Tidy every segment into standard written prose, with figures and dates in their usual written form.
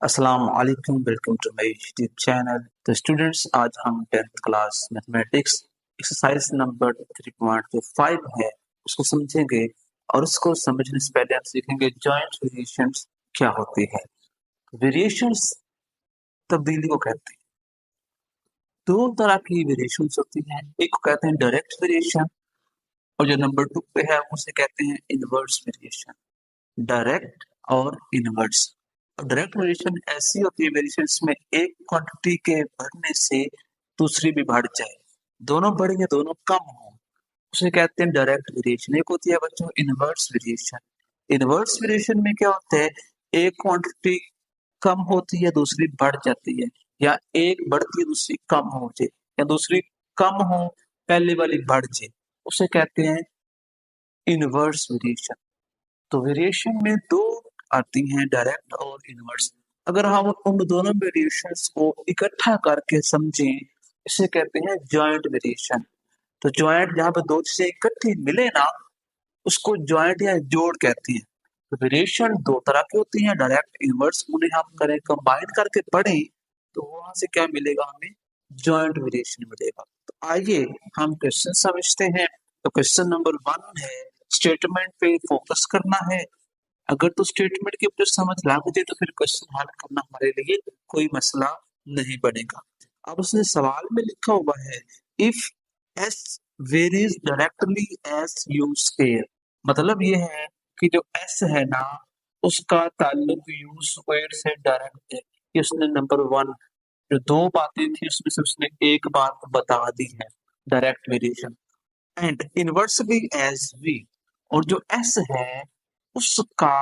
अस्सलाम वालेकुम, welcome to my YouTube channel. तो स्टूडेंट्स, आज हम 10th class mathematics exercise number 3.5 है उसको समझेंगे। और उसको समझने से पहले हम सीखेंगे जॉइंट वेरिएशंस क्या होती है। वेरिएशंस तब्दीली को कहते हैं। दो तरह की वेरिएशंस होती हैं, एक को कहते हैं डायरेक्ट वेरिएशन और जो नंबर 2 पे है उसे कहते हैं इनवर्स वेरिएशन। डायरेक्ट और इनवर्स। डायरेक्ट वेरिएशन ऐसी होती है वेरिएशंस में एक क्वांटिटी के बढ़ने से दूसरी भी बढ़ जाए, दोनों बढ़े या दोनों कम हो, उसे कहते हैं डायरेक्ट वेरिएशन। एक होती है बच्चों इनवर्स वेरिएशन। इनवर्स वेरिएशन में क्या होता है, एक क्वांटिटी कम होती है दूसरी बढ़ जाती है, या एक बढ़ती है दूसरी कम हो जाए, या दूसरी कम हो पहले वाली बढ़ जाए, उसे कहते हैं इनवर्स वेरिएशन। तो वेरिएशन में दो आती हैं, डायरेक्ट और इनवर्स। अगर हम उन दोनों वेरिएशंस को इकट्ठा करके समझें, इसे कहते हैं जॉइंट वेरिएशन। तो जॉइंट जहाँ पे दो चीजें इकट्ठी मिले ना, उसको जॉइंट या जोड़ कहते हैं। तो वेरिएशन दो तरह की होती हैं, डायरेक्ट इनवर्स। उन्हें हम करें कंबाइन करके पढ़ें तो वहां से क्या मिलेगा, हमें जॉइंट वेरिएशन मिलेगा। तो आइए हम क्वेश्चन समझते हैं। तो क्वेश्चन नंबर 1 है, स्टेटमेंट पे फोकस करना है। अगर तो स्टेटमेंट की वजह समझ लग जाए तो फिर क्वेश्चन हल करना हमारे लिए कोई मसला नहीं बनेगा। अब उसने सवाल में लिखा हुआ है, if S varies directly S U square. मतलब ये है कि जो एस है ना, उसका ताल्लुक यू स्क्वायर से डायरेक्ट है। ये उसने नंबर 1 जो दो बातें थी उसमें से उसने एक बात बता दी है, direct variation. And inversely as we, और जो एस है उसका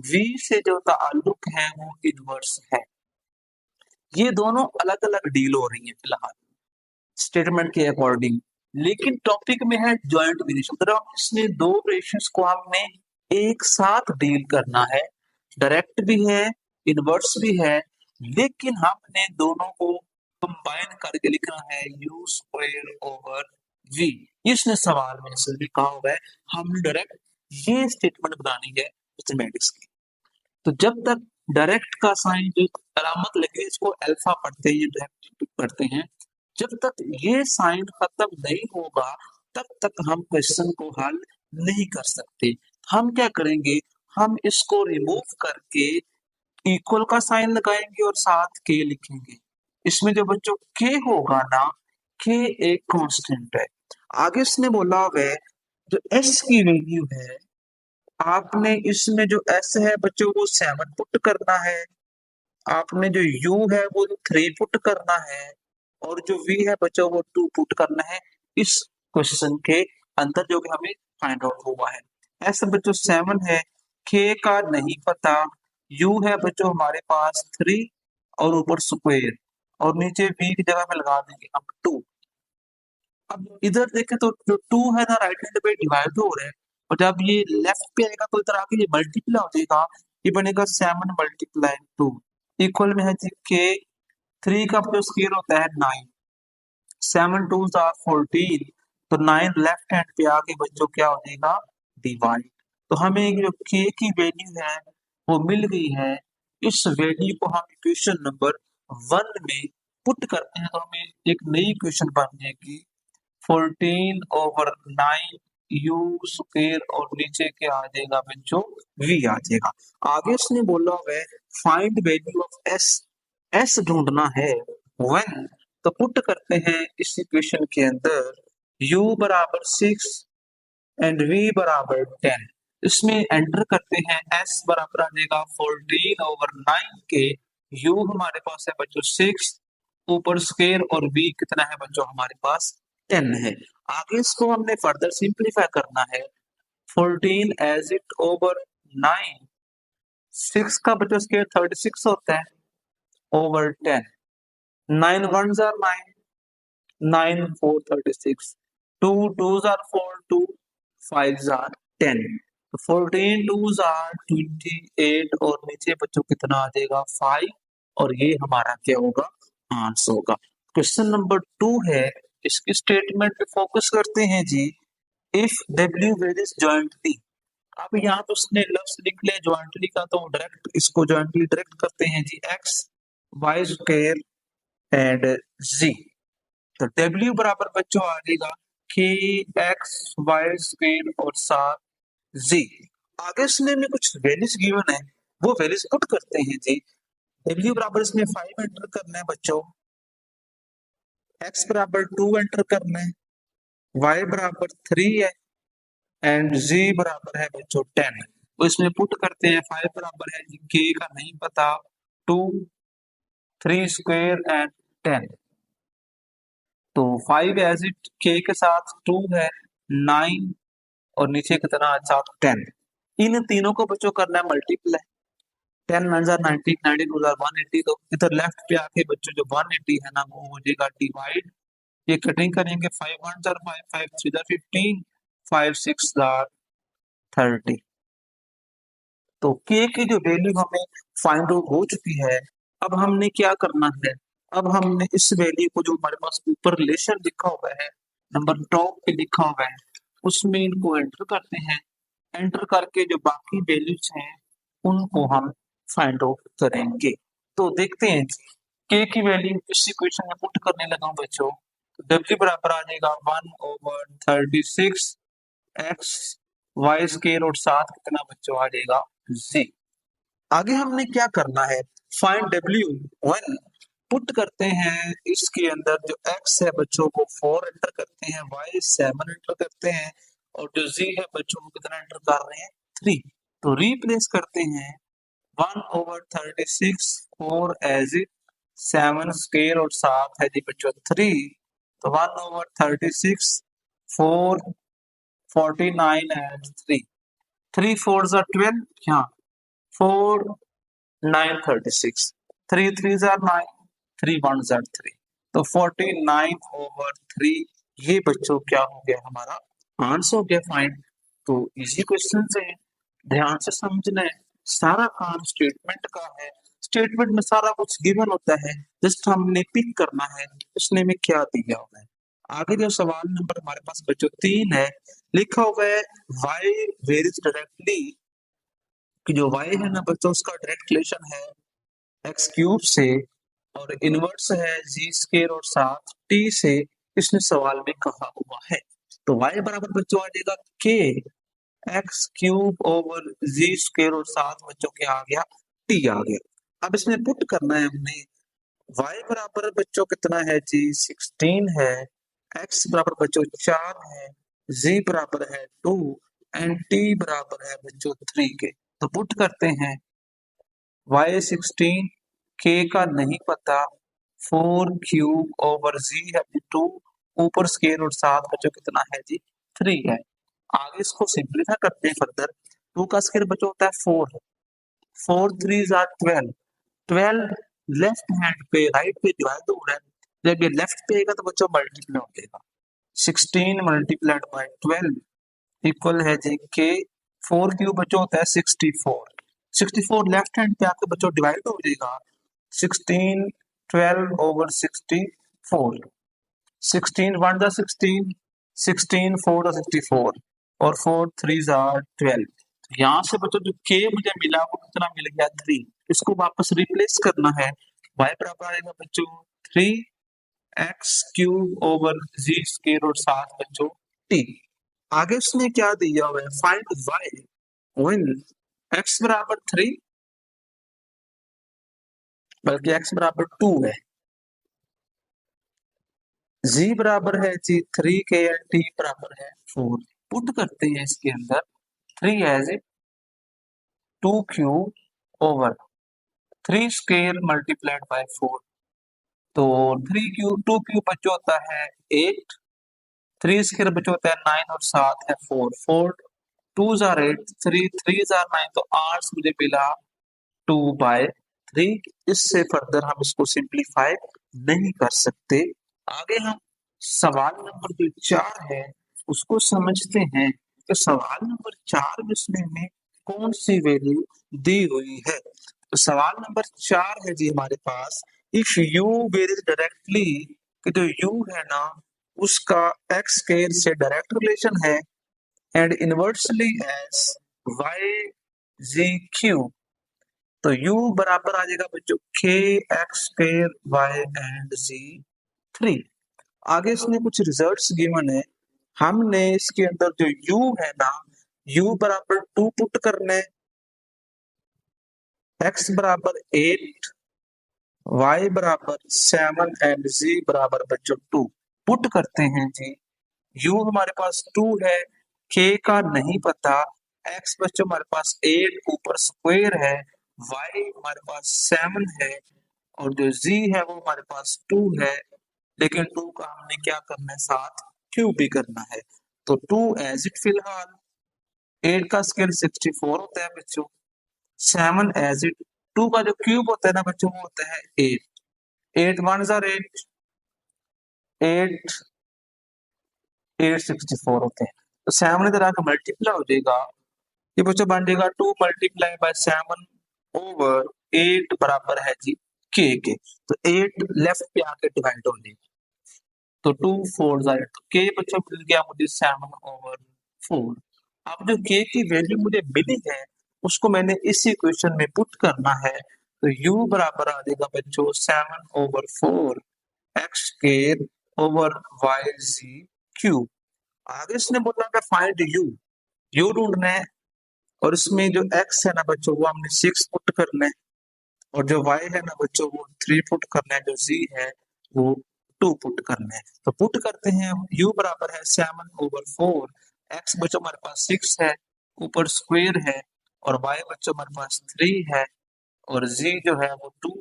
वी से जो ताल्लुक है वो इनवर्स है। ये दोनों अलग अलग डील हो रही है फिलहाल स्टेटमेंट के अकॉर्डिंग, लेकिन टॉपिक में है जॉइंट वेरिएशन। मतलब इसमें दो वेरिएशंस को हमने एक साथ डील करना है, डायरेक्ट भी है इनवर्स भी है, लेकिन हमने दोनों को कंबाइन करके लिखना है यू स्क्वायर ओवर वी। इसने सवाल में से लिखा हुआ है, हमने डायरेक्ट ये स्टेटमेंट बनानी है मैथमेटिक्स की। तो जब तक डायरेक्ट का साइन जो अलामत लगे, इसको अल्फा पढ़ते हैं, डायरेक्ट पढ़ते हैं, जब तक ये साइन खत्म नहीं होगा तब तक हम क्वेश्चन को हल नहीं कर सकते। हम क्या करेंगे, हम इसको रिमूव करके इक्वल का साइन लगाएंगे और साथ के लिखेंगे। इसमें जो बच्चों के होगा ना, के एक कांस्टेंट है। आगे इसने बोला हुआ है जो एस की वैल्यू है, आपने इसमें जो एस है बच्चों को 7 पुट करना है, आपने जो यू है वो 3 पुट करना है, और जो वी है बच्चों वो 2 पुट करना है इस क्वेश्चन के अंदर जो कि हमें फाइंड आउट हुआ है। एस बच्चों 7 है, के का नहीं पता, यू है बच्चों हमारे पास 3 और ऊपर स्क्वायर, और नीचे वी की जगह पे लगा देंगे हम 2। अब इधर देखें तो जो 2 है ना राइट हैंड पे डिवाइड हो रहा है, और जब ये लेफ्ट पे आएगा तो इधर आके ये मल्टीप्लाई हो जाएगा, ये बनेगा 7 मल्टीप्लाई 2 इक्वल में है जी के। 3 का जो स्क्वायर होता है 9, 7 2 आर 14, तो 9 लेफ्ट हैंड पे आके बच्चों क्या हो जाएगा, डिवाइड। तो हमें जो के की वैल्यू है वो मिल गई है। इस वैल्यू को हम इक्वेशन नंबर 1 में पुट करते हैं तो हमें एक नई इक्वेशन बन जाएगी 14 ओवर 9 यू स्क्वायर, और नीचे क्या आ जाएगा बच्चों, वी आ जाएगा। आगे इसने बोला हुआ है find value of S, S ढूंढना है व्हेन। तो पुट करते हैं इस इक्वेशन के अंदर u बराबर 6 एंड v बराबर 10। इसमें एंटर करते हैं s बराबर आ जाएगा 14 ओवर 9 के, u हमारे पास है बच्चों 6 ऊपर स्क्वायर, और v कितना है बच्चों हमारे पास 10 है। आगे इसको हमने फर्दर सिंपलीफाई करना है, 14 एज इट ओवर 9, 6 का बच्चों स्क्वायर 36 होता है over 10, 9 1s are 9, 9 4 36, 2 2s are 4, 2 5s are 10, तो 14 2s are 28, और नीचे बच्चों कितना आ जाएगा 5, और ये हमारा क्या होगा, आंसर होगा। क्वेश्चन नंबर 2 है, इसकी स्टेटमेंट पे फोकस करते हैं जी। इफ W varies jointly, अब यहाँ पे उसने लफ्ज लिख लिया ज्वाइंटली का, तो डायरेक्ट इसको ज्वाइंटली डायरेक्ट करते हैं जी, एक्स वाई स्क्वायर एंड जी। तो डब्ल्यू बराबर बच्चों आ जाएगा के एक्स वाई स्क्वायर और साथ जी। आगे इसने में कुछ वैल्यूज गिवन है, वो वैल्यूज पुट करते हैं जी। डब्ल्यू बराबर इसमें 5 एंटर करना है बच्चों, एक्स बराबर 2 एंटर करना है, वाई बराबर 3 है एंड जी बराबर है बच्चों 10। तो इसमें पुट करते हैं, 5 बराबर है जी के का नहीं पता, 2 3 स्क्वायर एंड 10। तो 5 एज इट के के साथ 2 है 9 और नीचे कितना अच्छा 10। इन तीनों को बच्चों करना है मल्टीप्लाई, 10 9 जार 90, 90 2 जार 180। तो इधर लेफ्ट पे आके बच्चों जो 180 है ना वो हो जाएगा डिवाइड, ये कटिंग करेंगे, 5 1 जार 5, 5 3 जार 15, 5 6 जार 30। तो के की जो वैल्यू हमें फाइंड आउट हो चुकी है, अब हमने क्या करना है, अब हमने इस वैल्यू को जो हमारे पास ऊपर रिलेशन लिखा हुआ है, नंबर टॉप पे लिखा हुआ है, उसमें इनको एंटर करते हैं। एंटर करके जो बाकी वैल्यूज हैं उनको हम फाइंड आउट करेंगे। तो देखते हैं के की वैल्यू इस इक्वेशन में पुट करने लगा हूं बच्चों, तो डब्ल्यू बराबर आ जाएगा 1/36 एक्स वाई स्केयर और साथ कितना बच्चों आ जाएगा जी। आगे हमने क्या करना है, फाइंड डब्ल्यू वन पुट करते हैं, इसके अंदर जो एक्स है बच्चों को 4 एंटर करते हैं, वाई 7 एंटर करते हैं और जो जी है बच्चों को कितना एंटर कर रहे हैं 3। तो रिप्लेस करते हैं 1/36 4 एज इट 7 स्क्वायर और साथ है जी बच्चों 3। तो 1/36 4 49 एंड 3, 3 4 12, यहाँ 4 9 36, 3 3 9, 3 1 3। तो 49/3 ये बच्चों क्या हो गया हमारा आंसर हो गया फाइंड। तो इजी क्वेश्चन है, ध्यान से समझना है, सारा काम स्टेटमेंट का है, स्टेटमेंट में सारा कुछ गिवन होता है, जस्ट हमने पिक करना है उसने में क्या दिया हुआ है। आगे जो सवाल नंबर हमारे पास बच्चों 3 है, लिखा हुआ है y वेरीज डायरेक्टली, कि जो y है ना बच्चों उसका डायरेक्ट रिलेशन है एक्स क्यूब से और इनवर्स है जी स्क्वायर और साथ t से, इसने सवाल में कहा हुआ है। तो y बराबर बच्चों आ जाएगा k x cube over z square और साथ बच्चों क्या आ गया t आ गया। अब इसमें पुट करना है हमने, y बराबर बच्चों कितना है जी 16 है, x बराबर बच्चों 4 है, z बराबर है 2 एंड t बराबर है बच्चों 3 के। तो पुट करते हैं y 16, k का नहीं पता, 4 क्यूब ओवर z है 2, ऊपर स्क्वायर और साथ बच्चों कितना है जी 3 है। आगे इसको सिंपलीफाई करते हैं फर्दर, 2 का स्क्वायर बच्चों होता है 4, 4 3 आर 12, 12 लेफ्ट हैंड पे राइट पे डिवाइड हो रहा है, जब ये लेफ्ट पे आएगा तो बच्चों मल्टीप्लाई हो जाएगा, 16 मल्टीप्लाइड बाय 12 इक्वल है जी के, 4 क्यूब बच्चों होता है 64, 64 लेफ्ट हैंड पे आके बच्चों डिवाइड हो जाएगा, 16 12 ओवर 64, 16 1 जा 16, 16 4 जा 64 और 4 3 जा 12। यहाँ से बच्चों जो के मुझे मिला वो कितना मिल गया 3, इसको वापस रिप्लेस करना है, y बराबर आएगा बच्चों 3 x cube over z square और साथ बच्चों t। आगे उसने क्या दिया हुआ है, फाइंड y व्हेन x बराबर 3, बल्कि x बराबर 2 है, g बराबर है जी 3 के एंड t बराबर है 4। पुट करते हैं इसके अंदर 3 as it 2 cube over 3 square multiplied by 4। तो 3 क्यूब 2 क्यूब बच्चों होता है 8, 3 स्क्वायर बच्चों होता है 9 और साथ है 4, 4 2 जार 8, 3 3 जार 9, तो 8 मुझे मिला 2/3। इससे फर्दर हम इसको सिंप्लीफाई नहीं कर सकते। आगे हम सवाल नंबर जो 4 है उसको समझते हैं। तो सवाल नंबर 4 में इसमें हमें कौन सी वैल्यू दी हुई है। तो सवाल नंबर 4 है जी हमारे पास, इफ u वेरीज डायरेक्टली, कि जो u है ना उसका x स्क्वायर से डायरेक्ट रिलेशन है and inversely as Y ji cube, तो u बराबर आ जाएगा बच्चों k x square y and z 3। आगे इसमें कुछ रिजल्ट्स गिवन है, हमने इसके अंदर जो u है ना, u बराबर 2 पुट करना है, x बराबर 8, y बराबर 7 एंड z बराबर बच्चों 2 पुट करते हैं जी। u हमारे पास 2 है, k का नहीं पता, x बच्चों हमारे पास 8 ऊपर स्क्वायर है, y हमारे पास 7 है और जो z है वो हमारे पास 2 है, लेकिन 2 का हमने क्या करना है, साथ क्यूब भी करना है। तो 2 एज इट फिलहाल, 8 का स्क्वायर 64 होता है बच्चों, 7 एज इट, 2 का जो क्यूब होता है ना बच्चों वो होता है 8, 8 वन जार 8, 8 864 होते हैं। तो 7 इधर आकर मल्टीप्लाई हो जाएगा, ये बच्चों बन जाएगा 2 मल्टीप्लाई बाय 7 ओवर 8 बराबर है जी के। तो 8 लेफ्ट पे आके डिवाइड हो जाएगा, तो 2 4 जार 8, तो के बच्चों मिल गया मुझे 7 ओवर 4। अब जो के की वैल्यू मुझे मिली है उसको मैंने इस इक्वेशन में पुट करना है, तो u बराबर आ जाएगा बच्चों 7 over 4 x square over y जी क्यूब। आगे इसने बोला कि फाइंड यू ढूंढना है, और इसमें जो x है ना बच्चों वो हमने 6 पुट करना है, और जो y है ना बच्चों वो 3 पुट करना है, जो z है वो 2 पुट करना है। तो पुट करते हैं, u बराबर है 7 ओवर 4, x बच्चों हमारे पास 6 है, ऊपर स्क्वायर है, और y बच्चों हमारे पास 3 है, और z जो है वो 2,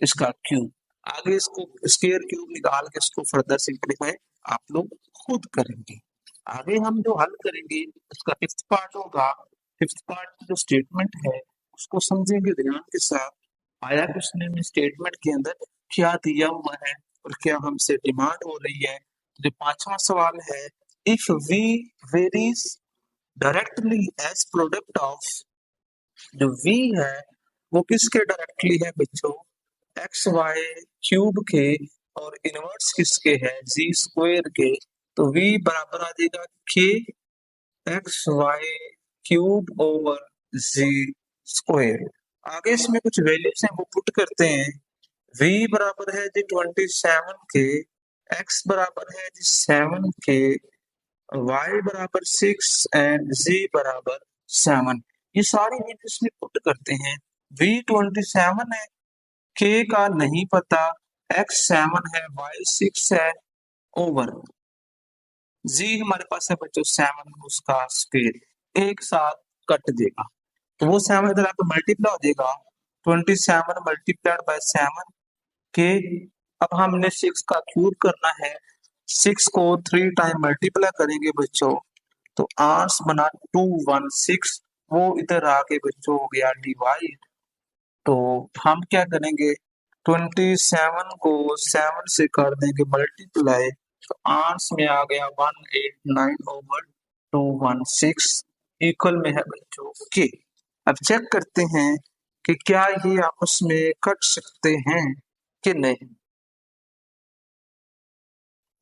इसका क्यूब। आगे इसको स्क्वायर क्यूब निकाल के इसको फर्दर सिंपलीफाई आप लोग खुद करेंगे। आगे हम जो हल करेंगे उसका फिफ्थ पार्ट होगा, फिफ्थ पार्ट की जो स्टेटमेंट है उसको समझेंगे ध्यान के साथ, आया क्वेश्चन में स्टेटमेंट के अंदर क्या दिया हुआ है और क्या हमसे डिमांड हो रही है। जो पांचवा सवाल है, if V varies directly as product of, जो v है वो किसके डायरेक्टली है बच्चों, एक्स वाई क्यूब के, और इनवर्स किसके है, जी स्क्वायर के। तो v बराबर आ जाएगा k x y cube over z square. आगे इसमें कुछ वैल्यूज हैं वो पुट करते हैं, v बराबर है जी 27 के, x बराबर है जी 7 के, y बराबर 6 एंड z बराबर 7। ये सारी वैल्यूज में पुट करते हैं, v 27 है, k का नहीं पता, x 7 है, y 6 है, ओवर z हमारे पास है बच्चों 7, उसका स्क्वायर एक साथ कट देगा, तो वो 7 इधर आपको मल्टीप्लाई हो जाएगा, 27 मल्टीप्लाइड बाय 7 के। अब हमने 6 का क्यूब करना है, 6 को 3 टाइम मल्टीप्लाई करेंगे बच्चों, तो आंस बना 216, वो इधर आके बच्चों हो गया डिवाइड। तो हम क्या करेंगे, 27 को 7 से कर देंगे मल्टीप्लाई, तो आंस में आ गया 189 ओवर 216 इक्वल में है बच्चों के। अब चेक करते हैं कि क्या ये आपस में कट सकते हैं कि नहीं।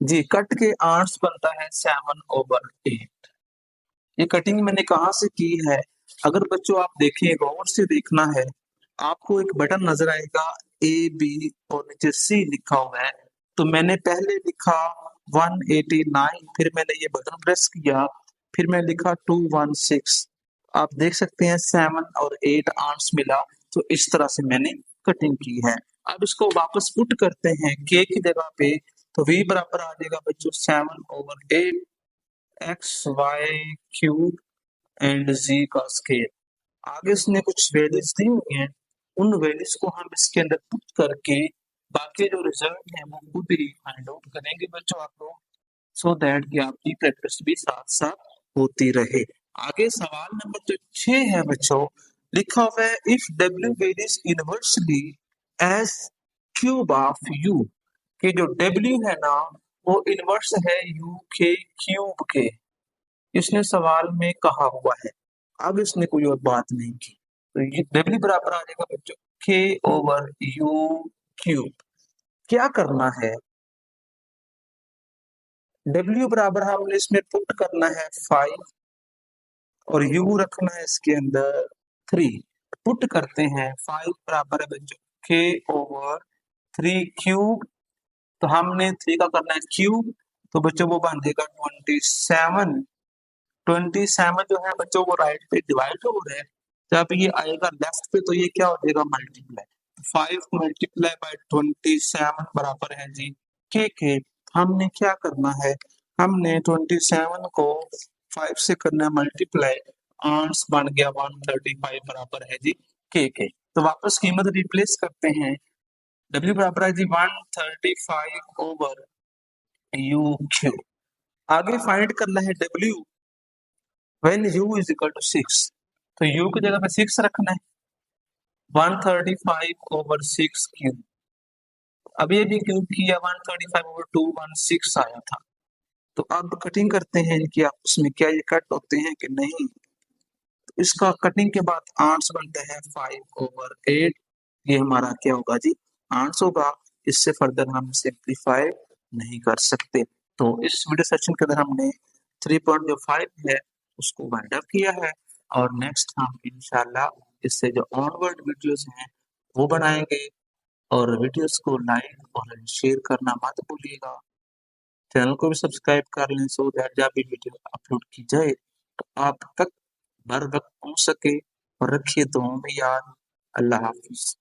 जी, कट के आंस बनता है 7 ओवर 8। ये कटिंग मैंने कहा से की है, अगर बच्चों आप देखें, गौर से देखना है, आपको एक बटन नजर आएगा ए बी और नीचे सी लिखा हुआ है, तो मैंने पहले लिखा 189, फिर मैंने ये बटन प्रेस किया, फिर मैं लिखा 216, आप देख सकते हैं 7 और 8 आंस मिला, तो इस तरह से मैंने कटिंग की है। अब इसको वापस पुट करते हैं के की जगह पे, तो v बराबर आ जाएगा बच्चों 7 over 8 x y cube and z का स्क्वायर। आगे इसने कुछ वैल्यूज दी हुई हैं, उन वैल्यूज को हम इसके अंदर पुट करके बाकी जो रिजल्ट है वो खुद ही फाइंड आउट करेंगे बच्चों आप लोग, सो दैट कि आपकी प्रैक्टिस भी साथ साथ होती रहे। आगे सवाल नंबर जो 6 है बच्चों, लिखा हुआ है if W varies inversely as cube of U, कि जो डब्ल्यू है ना वो इनवर्स है यू के क्यूब के, इसने सवाल में कहा हुआ है। अब इसने कोई और बात नहीं की, तो ये डब्ल्यू बराबर आ जाएगा बच्चों के ओवर यू क्यूब। क्या करना है, डब्ल्यू बराबर हमने इसमें पुट करना है 5, और u रखना है इसके अंदर 3। पुट करते हैं 5 बराबर है बच्चों k ओवर 3 क्यूब। तो हमने 3 का करना है क्यूब, तो बच्चों वो बन जाएगा 27। 27 जो है बच्चों वो राइट पे डिवाइड हो रहा है, जब ये आएगा लेफ्ट पे तो ये क्या हो जाएगा मल्टीप्लाई। 5 मल्टीप्लाई बाय 27 बराबर है जी के। हमने क्या करना है, हमने 27 को 5 से करना है मल्टीप्लाई, आंसर बन गया 135 बराबर है जी के। तो वापस कीमत रिप्लेस करते हैं, W बराबर है जी 135 ओवर यू क्यू। आगे फाइंड करना है W when u is equal to 6। तो u की जगह पे 6 रखना है, 135 ओवर 6 क्यूब। अब ये भी क्यूब किया 135 ओवर 216 आया था। तो अब कटिंग करते हैं इनकी आपस में, क्या ये कट होते हैं कि नहीं। तो इसका कटिंग के बाद आंसर बनता है 5 ओवर 8। ये हमारा क्या होगा जी आंसर होगा। इससे फर्दर हम सिंप्लीफाई नहीं कर सकते। तो इस वीडियो सेशन के अंदर हमने 3.5 है उसको वाइंड अप किया है, और नेक्स्ट हम इंशाल्लाह इससे जो ऑनवर्ड वीडियोस हैं वो बनाएंगे। और वीडियोस को लाइक और शेयर करना मत भूलिएगा। चैनल को भी सब्सक्राइब कर लें, सो दैट जब भी वीडियो अपलोड की जाए तो आप तक बर वक्त पहुंच सके। और रखिए दुआओं में याद। अल्लाह हाफिज।